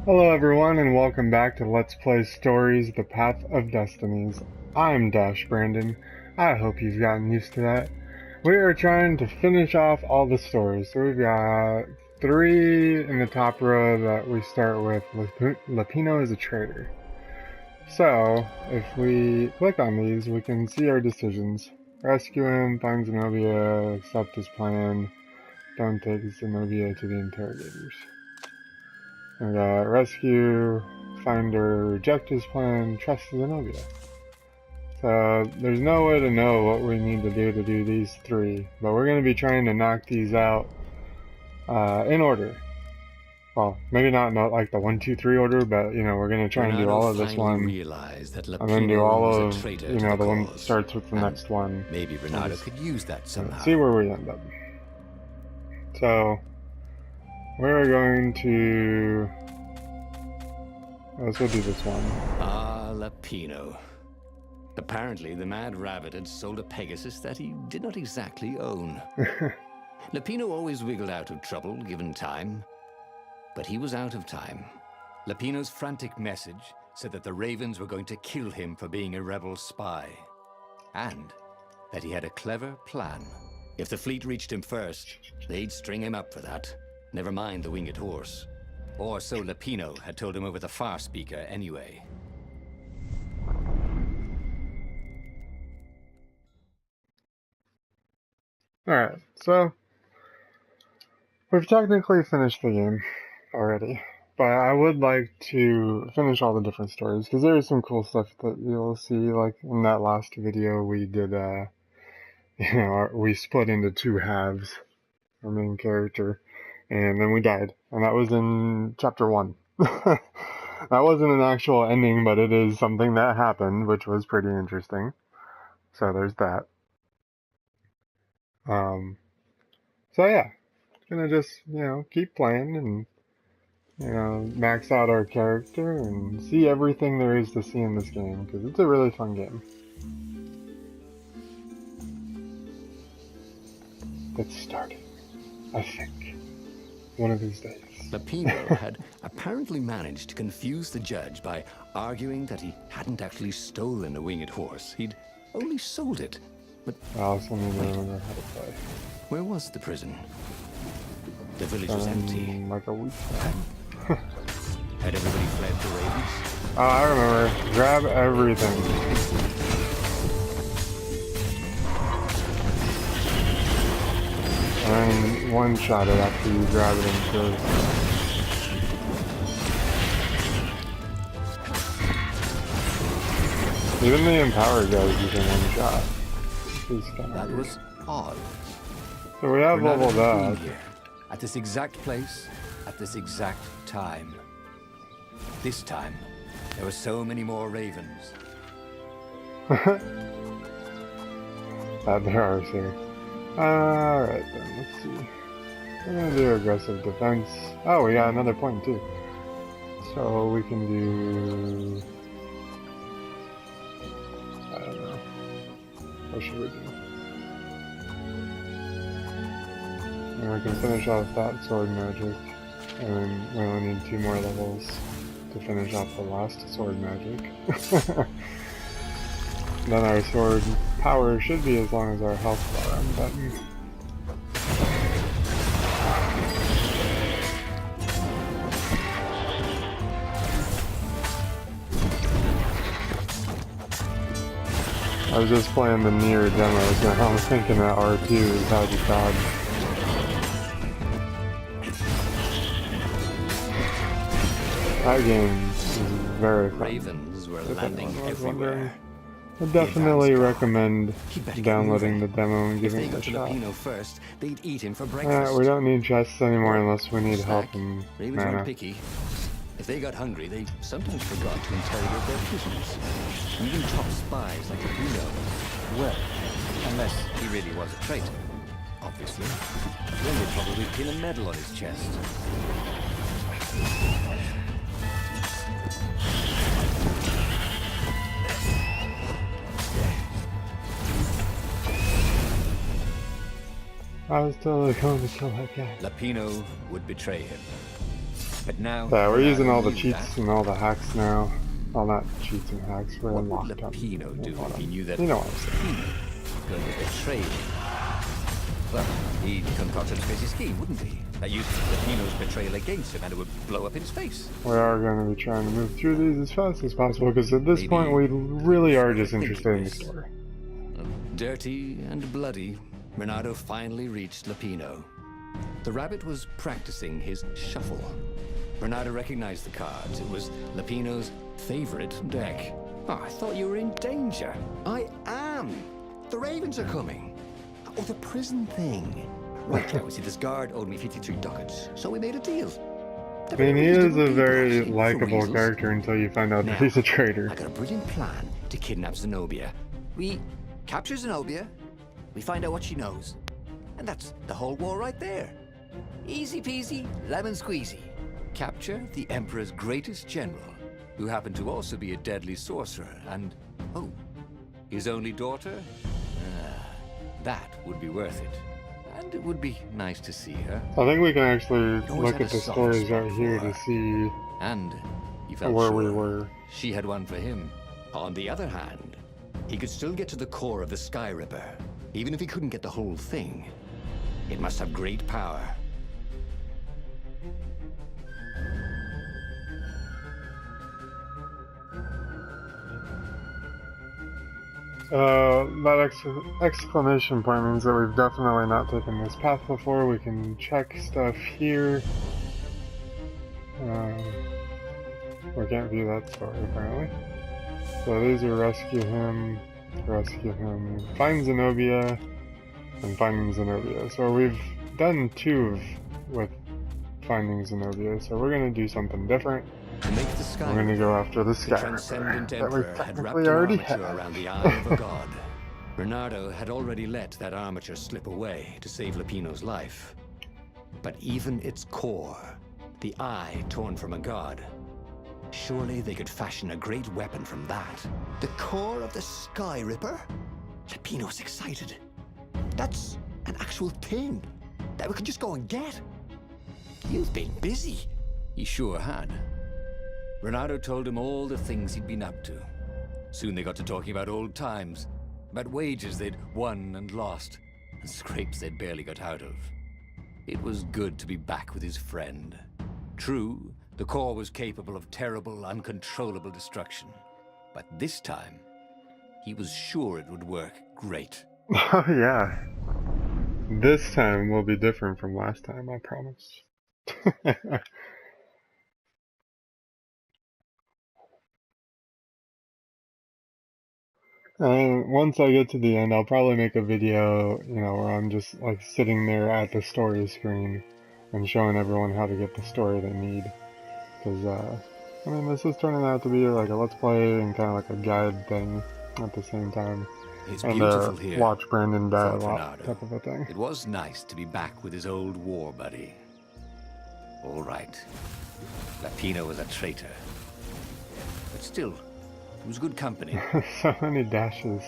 Hello everyone and welcome back to Let's Play Stories The Path of Destinies. I'm Dash Brandon. I hope you've gotten used to that. We are trying to finish off all the stories. So we've got 3 in the top row that we start with. Lapino is a traitor. So, if we click on these, we can see our decisions. Rescue him, find Zenobia, accept his plan, don't take Zenobia to the interrogators. We got rescue, find or reject his plan, trust Zenobia. So there's no way to know what we need to do these 3, but we're going to be trying to knock these out in order. Well, maybe not like the 1, 2, 3 order, but you know, we're going to try and do all of this one, and then do all of, you know, the one that starts with the next one. Maybe Renato could use that somehow. See where we end up. So we're going to... let's go do this one. Ah, Lapino. Apparently, the Mad Rabbit had sold a Pegasus that he did not exactly own. Lapino always wiggled out of trouble, given time. But he was out of time. Lapino's frantic message said that the Ravens were going to kill him for being a rebel spy. And that he had a clever plan. If the fleet reached him first, they'd string him up for that. Never mind the winged horse. Or so Lapino had told him over the far speaker anyway. Alright, so we've technically finished the game already, but I would like to finish all the different stories, because there is some cool stuff that you'll see, like in that last video we did, you know, we split into 2 halves, our main character, and then we died, and that was in chapter 1. That wasn't an actual ending, but it is something that happened, which was pretty interesting. So there's that. So yeah, gonna just, you know, keep playing and, you know, max out our character and see everything there is to see in this game, because it's a really fun game. It's starting, I think, one of these days. Lapino had apparently managed to confuse the judge by arguing that he hadn't actually stolen a winged horse. He'd only sold it. But I also need to remember how to play. where was the prison? The village was empty. Like a week. Had everybody fled to Ravens? Oh, I remember. Grab everything. And one-shot it after you grab it and throw it. Even the empowered guys you can one-shot. That was odd. So we have leveled up. At this exact place, at this exact time. This time, there were so many more ravens. That there are, sir. Alright then, let's see. We're gonna do aggressive defense. Oh, we got another point too. So we can do... I don't know. What should we do? And we can finish off that sword magic. And we only need 2 more levels to finish off the last sword magic. Then our sword power should be as long as our health bar on the button. I was just playing the near demo, so I'm thinking that R2 is how to dodge. That game is very fun. Ravens were landing everywhere. I definitely recommend downloading the demo and giving it a shot. Lapino first, they'd eat him for breakfast. We don't need chests anymore unless we need help and Ravens mana. weren't picky. If they got hungry, they sometimes forgot to interrogate their prisoners. Even top spies like Lapino. Well, unless he really was a traitor, obviously. Then they'd probably pin a medal on his chest. I was totally going to kill that guy. Lapino would betray him. But now, Yeah, we're using all the knew cheats that. and all the hacks now. Well, not cheats and hacks, we're What would unlocked them. Lapino do if he knew that You know what I'm saying. was going to betray him? Well, he'd concoct a crazy scheme, wouldn't he? That used Lapino's betrayal against him, and it would blow up in space. We are going to be trying to move through these as fast as possible, because at this Maybe point we really are just overthinking interested in the this. story. Dirty and bloody, Renato finally reached Lapino. The rabbit was practicing his shuffle. Renato recognized the cards. It was Lapino's favorite deck. Oh, I thought you were in danger. I am. The ravens are coming. Oh, the prison thing. Right, now, see, this guard owed me 53 ducats, so we made a deal. I mean, he is a very likable character until you find out that he's a traitor. I got a brilliant plan to kidnap Zenobia. We capture Zenobia, we find out what she knows, and that's the whole war right there. Easy peasy, lemon squeezy. Capture the Emperor's greatest general, who happened to also be a deadly sorcerer, and, oh, his only daughter? That would be worth it. And it would be nice to see her. I think we can actually always look had at a the soft stories spot right here for to her. see And he felt where sure we were. she had one for him. On the other hand, he could still get to the core of the Sky Ripper, even if he couldn't get the whole thing. It must have great power. That exclamation point means that we've definitely not taken this path before. We can check stuff here. We can't view that story apparently. So these are rescue him, find Zenobia, and finding Zenobia. So we've done two with finding Zenobia, so we're gonna do something different. To make the Sky We're gonna go after the the Sky Ripper transcendent that we Emperor had wrapped technically an already armature have. around the eye of a god. Bernardo had already let that armature slip away to save Lapino's life. But even its core, the eye torn from a god, surely they could fashion a great weapon from that. The core of the Sky Ripper? Lapino's excited. That's an actual thing that we can just go and get. You've been busy. He sure had. Renato told him all the things he'd been up to. Soon they got to talking about old times, about wages they'd won and lost, and scrapes they'd barely got out of. It was good to be back with his friend. True, the core was capable of terrible, uncontrollable destruction. But this time, he was sure it would work great. Oh yeah. This time will be different from last time, I promise. And once I get to the end, I'll probably make a video, where I'm just like sitting there at the story screen and showing everyone how to get the story they need. Because, I mean, this is turning out to be like a let's play and kind of like a guide thing at the same time. It's And beautiful here, watch Brandon die a thought lot Renato. type of a thing. It was nice to be back with his old war buddy. All right. Lapino was a traitor. But still, it was good company. So many dashes.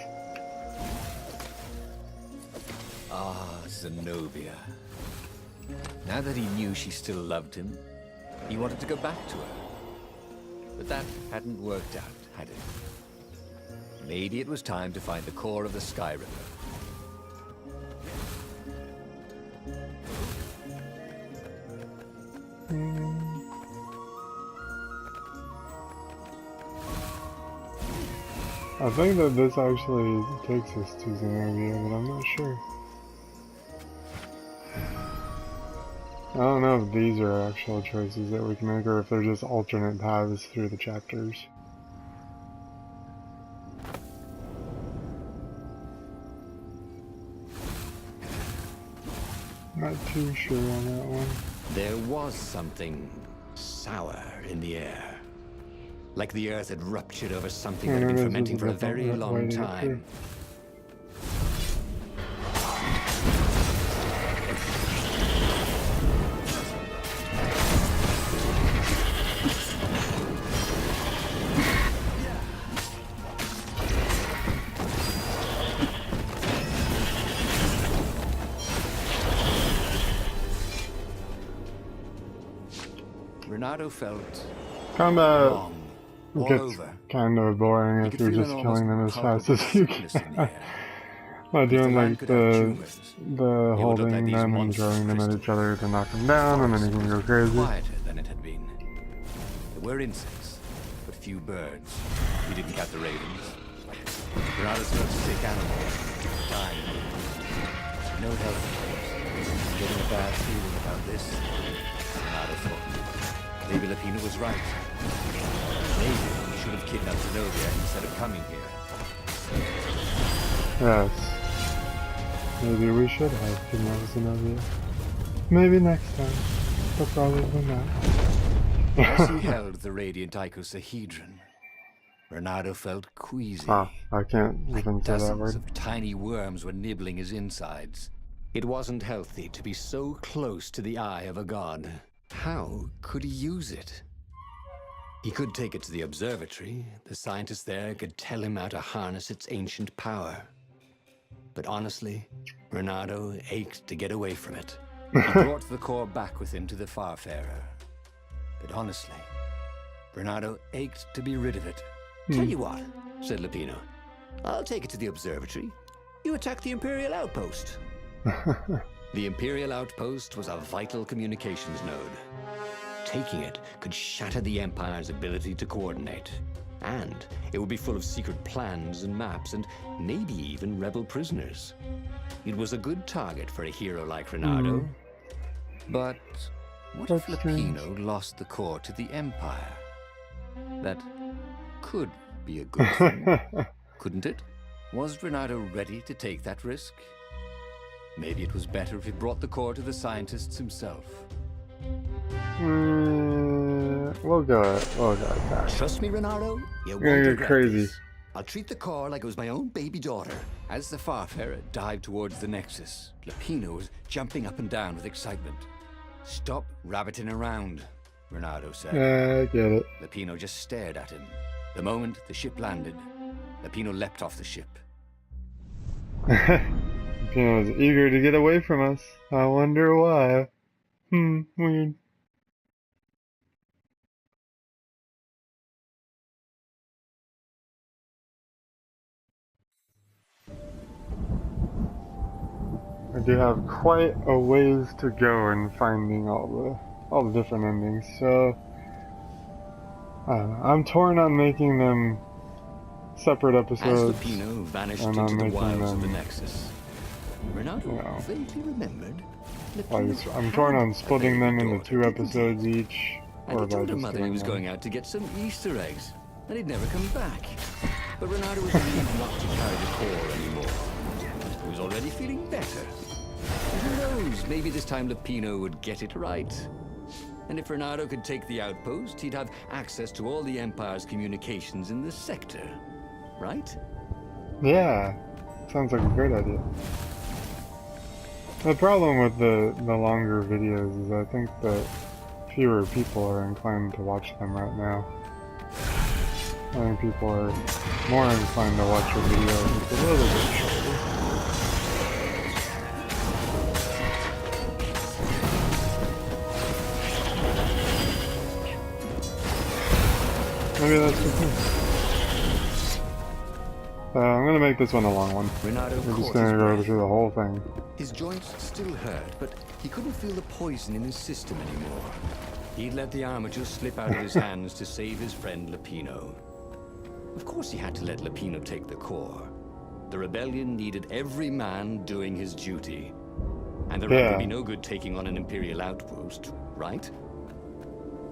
Ah, Zenobia. Now that he knew she still loved him, he wanted to go back to her. But that hadn't worked out, had it? Maybe it was time to find the core of the Sky Ripper. I think that this actually takes us to Zenobia, but I'm not sure. I don't know if these are actual choices that we can make or if they're just alternate paths through the chapters. Not too sure on that one. There was something sour in the air. Like the earth had ruptured over something that had been fermenting for a very long time. Renato felt Combat wrong all gets over. kind of boring He if could you're feel just an killing them as fast as you sickness in the can. air. By If the doing land like could have tumors, the it would look like holding these them and monstrous throwing them at each crystals. other to knock them down, and then you can go Was crazy. quieter than it had been. There were insects, but few birds. He didn't count the ravens. Renato felt sick animals, dying. No health claims. Getting a bad feeling about this. Renato thought. Maybe Lapino was right. Maybe we should have kidnapped Zenobia instead of coming here. Yes. Maybe we should have kidnapped Zenobia. Maybe next time, but probably not. As he held the radiant icosahedron, Renato felt queasy. Ah, I can't even say that Dozens word. of tiny worms were nibbling his insides. It wasn't healthy to be so close to the eye of a god. How could he use it? He could take it to the observatory. The scientists there could tell him how to harness its ancient power. But honestly, Renato ached to get away from it. He brought the core back with him to the Farfarer. But honestly, Renato ached to be rid of it. Tell you what, said Lapino. I'll take it to the observatory. You attack the Imperial outpost. The Imperial outpost was a vital communications node. Taking it could shatter the Empire's ability to coordinate. And it would be full of secret plans and maps and maybe even rebel prisoners. It was a good target for a hero like Renato. But what if Lapino lost the core to the Empire? That could be a good thing, couldn't it? Was Renato ready to take that risk? Maybe it was better if he brought the core to the scientists himself. We'll go with that. Trust me, Renato, you You're gonna won't get regret crazy. this. I'll treat the core like it was my own baby daughter. As the Farfarer dived towards the Nexus, Lapino was jumping up and down with excitement. Stop rabbiting around, Renato said. I get it. Lapino just stared at him. The moment the ship landed, Lapino leapt off the ship. Pino was eager to get away from us. I wonder why. Weird. I do have quite a ways to go in finding all the different endings, so I'm torn on making them separate As episodes. Lapino vanished and into I'm the making wilds of the them, Nexus, Renato you know, vaguely remembered. I'm torn on splitting them into 2 episodes each, And or he by told her just mother he doing was them. going out to get some Easter eggs, and he'd never come back. But Renato was relieved not to carry the core anymore. He was already feeling better. And who knows, maybe this time Lapino would get it right. And if Renato could take the outpost, he'd have access to all the Empire's communications in the sector. Right? Yeah, sounds like a great idea. The problem with the longer videos is I think that fewer people are inclined to watch them right now. I think people are more inclined to watch a video that's a little bit shorter. Maybe that's the thing. I'm gonna make this one a long one. Renato We're just caught gonna his go breath. through the whole thing. His joints still hurt, but he couldn't feel the poison in his system anymore. He'd let the armature slip out of his hands to save his friend Lapino. Of course he had to let Lapino take the core. The rebellion needed every man doing his duty. And the rebel would be no good taking on an Imperial outpost, right?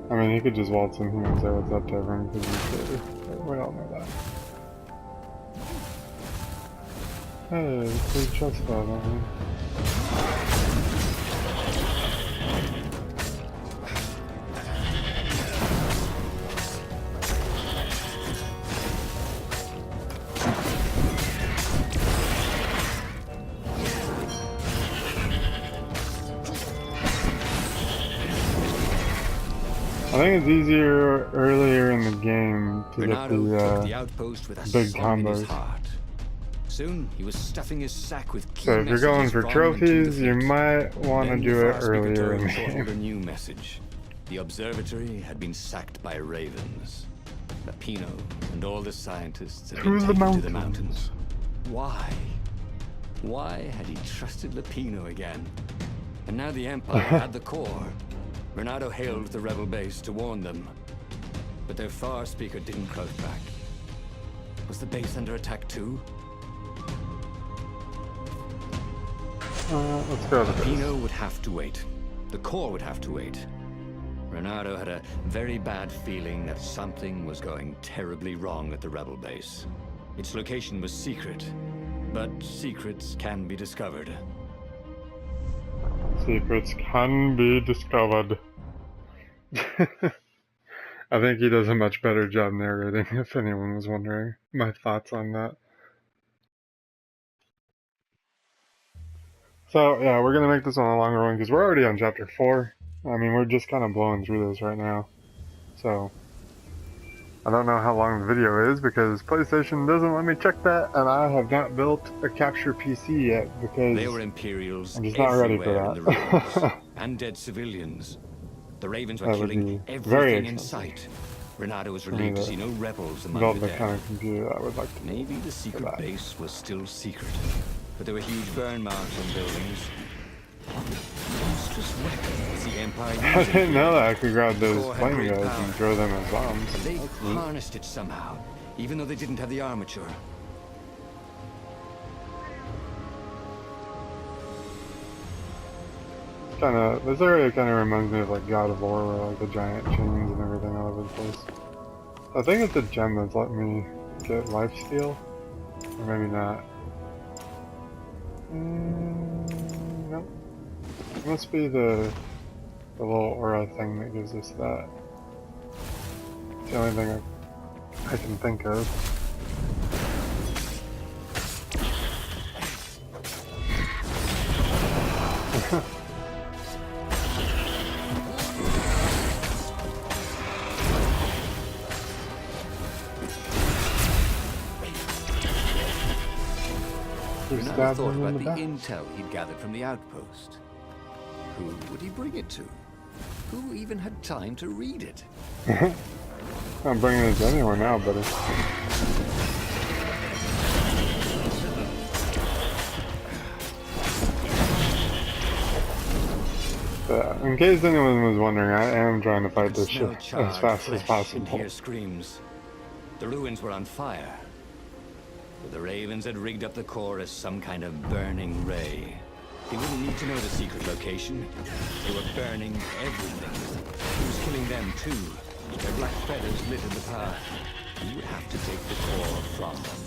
I mean, he could just waltz in here and say what's up to everyone because he's dirty. We all know that. Hey, free chest out on me. I think it's easier earlier in the game to Renato took get the the outpost with a big song in his combos. heart. Soon he was stuffing his sack with key So if you're going messages for from and to the trophies, you fleet. might want to Then do the it far speaker earlier in the chortled a game. new message. The observatory had been sacked by ravens. Lapino and all the scientists had been taken to the mountains. Why? Why had he trusted Lapino again? And now the Empire had the core. Renato hailed the rebel base to warn them. But their far speaker didn't close back. Was the base under attack too? Let's go to the base. Lapino would have to wait. The core would have to wait. Renato had a very bad feeling that something was going terribly wrong at the rebel base. Its location was secret, but secrets can be discovered. Secrets can be discovered. I think he does a much better job narrating, if anyone was wondering my thoughts on that. So, yeah, we're going to make this one a longer one, because we're already on Chapter 4. I mean, we're just kind of blowing through this right now. So, I don't know how long the video is, because PlayStation doesn't let me check that, and I have not built a capture PC yet, because there were Imperials I'm just not ready for everywhere in the that. ruins, and dead civilians. The Ravens were That would killing be everything very in expensive. sight. Renato was relieved to see no rebels among Build the the dead. kind of computer I would like to build. Maybe the secret that. base was still secret, but there were huge burn marks on buildings. What monstrous weapon was the Empire using? I didn't know that I could grab those Core had flame great guys power. and throw them as bombs. But they That's neat. harnessed it somehow, even though they didn't have the armature. This area kind of reminds me of like God of War, where like the giant chains and everything all over the place. I think it's a gem that's letting me get lifesteal, or maybe not. Nope. It must be the little aura thing that gives us that. It's the only thing I can think of. Renato thought about the intel he'd gathered from the outpost. Who would he bring it to? Who even had time to read it? I'm bringing it anywhere now, buddy. In case anyone was wondering, I am trying to fight this shit as fast as possible. And hear screams. The ruins were on fire. But the Ravens had rigged up the core as some kind of burning ray. They wouldn't need to know the secret location. They were burning everything. He was killing them too. Their black feathers littered the path. He would have to take the core from them.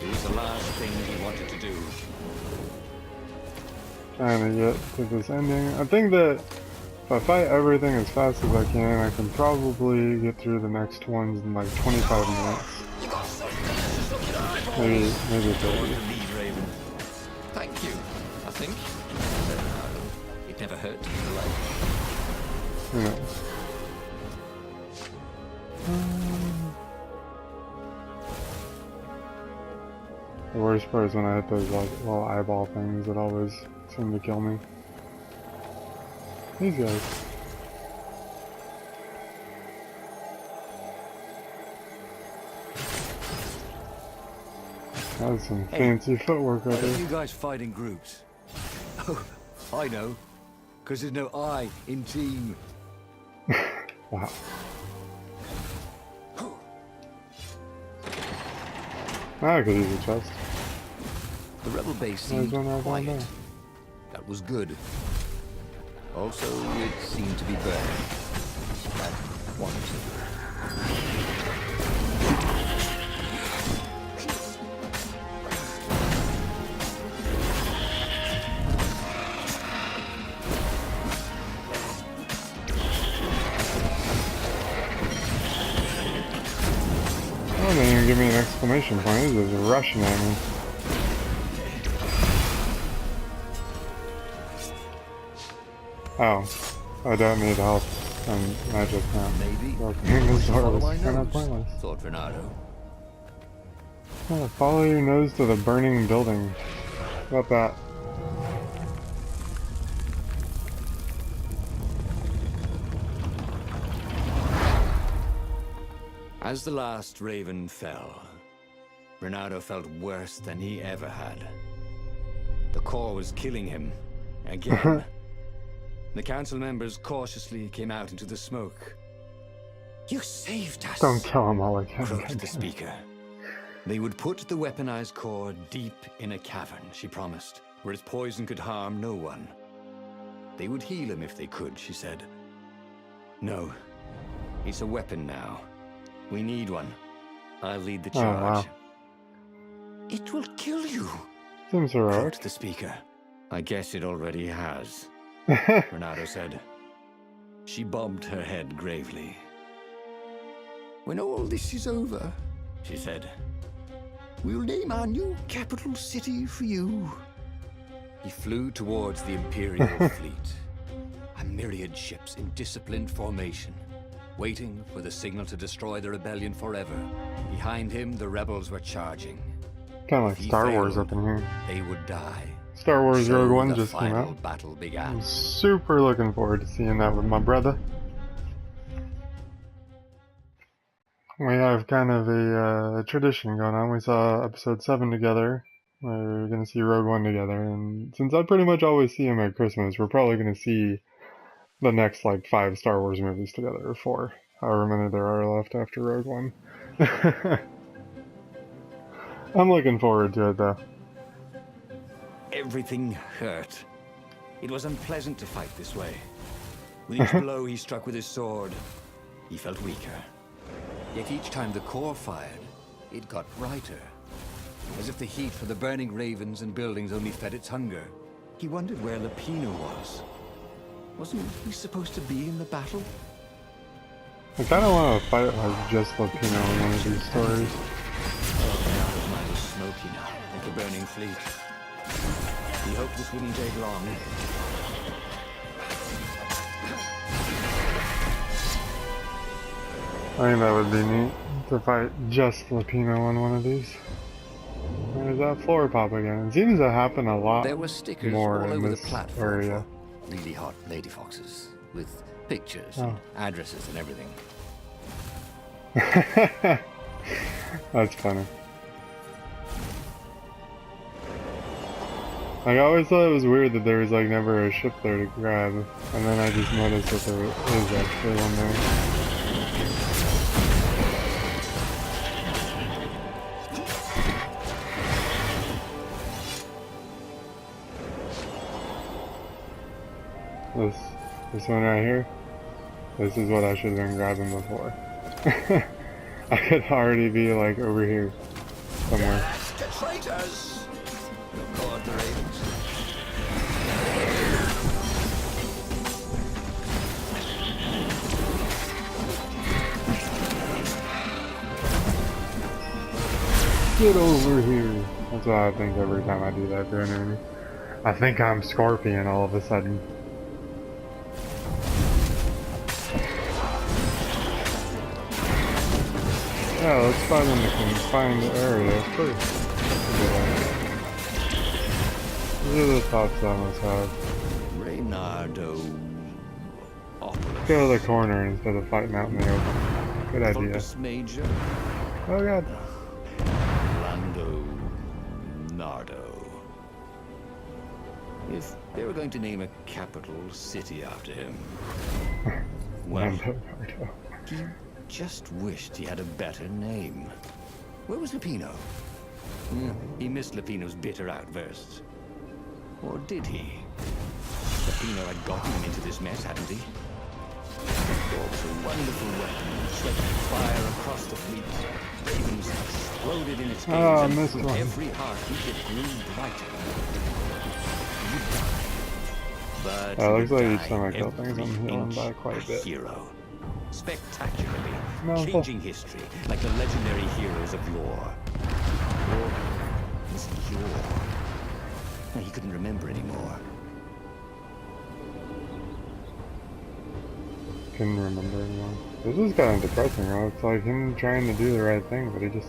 It was the last thing he wanted to do. Trying to get to this ending. I think that if I fight everything as fast as I can probably get through the next ones in like 25 minutes. Maybe 30. Thank you, I think. It never hurt to be Who knows? The worst part is when I hit those like little eyeball things that always seem to kill me. These guys. That's some fancy footwork right Why don't there. you guys fight in groups? Oh, I know. Because there's no I in team. Wow. I could use a chest. The rebel base There's seemed one right down quiet. there. That was good. Also, it seemed to be burning. That wanted. Oh, they didn't even give me an exclamation point. He's just rushing at me. Oh, I don't need help and magic now. Maybe Opening I this should door follow was my kind of nose, pointless. thought Renato. Oh, follow your nose to the burning building. How about that? As the last raven fell, Renato felt worse than he ever had. The core was killing him again. The council members cautiously came out into the smoke. "You saved us," Don't kill him all again. croaked the speaker. They would put the weaponized core deep in a cavern, she promised, where its poison could harm no one. They would heal him if they could, she said. "No, it's a weapon now. We need one. I'll lead the charge." Oh, wow. "It will kill you," Seems heroic. croaked the speaker. "I guess it already has," Renato said. She bobbed her head gravely. "When all this is over," she said, "we'll name our new capital city for you." He flew towards the Imperial fleet, a myriad ships in disciplined formation, waiting for the signal to destroy the rebellion forever. Behind him, the rebels were charging. Kind of If like he Star Wars failed, up in here. They would die. Star Wars So Rogue One the just came final out. battle began. I'm super looking forward to seeing that with my brother. We have kind of a tradition going on. We saw episode 7 together. We're going to see Rogue One together. And since I pretty much always see him at Christmas, we're probably going to see the next, like, 5 Star Wars movies together, or 4. However many there are left after Rogue One. I'm looking forward to it, though. Everything hurt. It was unpleasant to fight this way. With each blow he struck with his sword, he felt weaker. Yet each time the core fired, it got brighter. As if the heat from the burning ravens and buildings only fed its hunger. He wondered where Lupino was. Wasn't he supposed to be in the battle? I kind of want to fight like just Lupino in one of these stories. Renato's mind was smoky now, like a burning fleet. He hoped this wouldn't take long. I think that would be neat to fight just Lupino on one of these. There's that floor pop again. It seems to happen a lot There were stickers more all in over the this platform area. for really hot lady foxes, with pictures Oh. and addresses and everything. That's funny. Like, I always thought it was weird that there was like never a ship there to grab, and then I just noticed that there is actually one there. This one right here. This is what I should have been grabbing before. I could already be like over here somewhere. The traitors! You'll call the ravens. Get over here. That's what I think every time I do that to an enemy. I think I'm Scorpion all of a sudden. Yeah, let's fight in the confined area first. These are the thoughts I must have. Reynardo. Go to the corner instead of fighting out in the open. Good idea. Vulpus Major. Oh god. Lando Nardo. If they were going to name a capital city after him, well, Lando Nardo. he just wished he had a better name. Where was Lupino? He missed Lupino's bitter outbursts. Or did he? Lupino had gotten him into this mess, hadn't he? It was a wonderful weapon, swept fire across the fleet. Ravens exploded in its gaze, Oh, I and missed with one. every heartbeat it grew brighter. But It looks he would like each die time I kill things, I'm every healing inch by quite a bit. Hero. Spectacularly, No, changing history like the legendary heroes of yore. Or was it yore? No, he couldn't remember anymore. Couldn't remember anymore. This is kind of depressing, though. It's like him trying to do the right thing, but he just...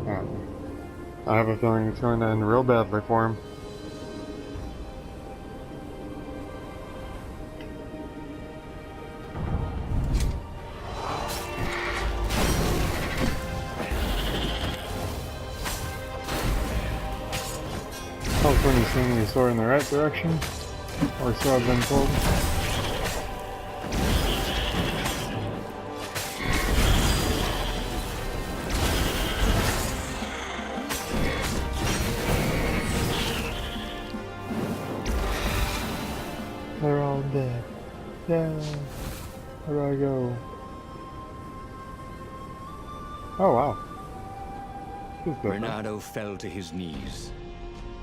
I don't know. I have a feeling it's going to end real badly for him. point is swinging the sword in the right direction, or so I've been told. They're all dead. Yeah. Where do I go? Oh wow. This is different. Renato fell to his knees.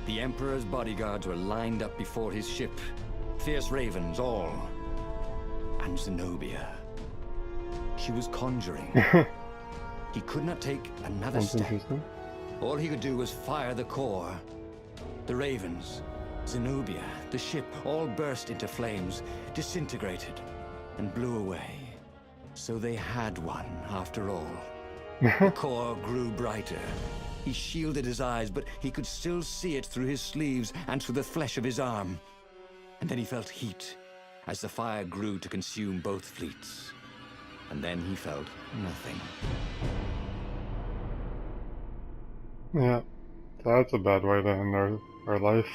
The Emperor's bodyguards were lined up before his ship. Fierce ravens, all. And Zenobia. She was conjuring. He could not take another That's step. interesting. All he could do was fire the core. The ravens, Zenobia, the ship, all burst into flames, disintegrated, and blew away. So they had one, after all. The core grew brighter. He shielded his eyes, but he could still see it through his sleeves and through the flesh of his arm. And then he felt heat, as the fire grew to consume both fleets. And then he felt nothing. Yeah, that's a bad way to end our life.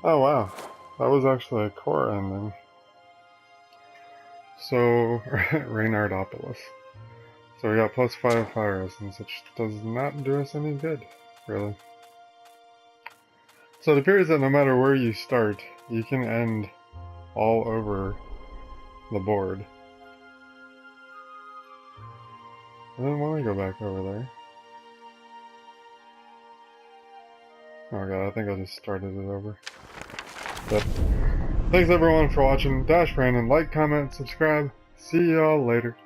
Oh wow, that was actually a core ending. So, Reynardopolis. So we got +5 fire resistance, which does not do us any good, really. So it appears that no matter where you start, you can end all over the board. I didn't want to go back over there. Oh god, I think I just started it over. But thanks everyone for watching. Dash Brandon, like, comment, subscribe. See y'all later.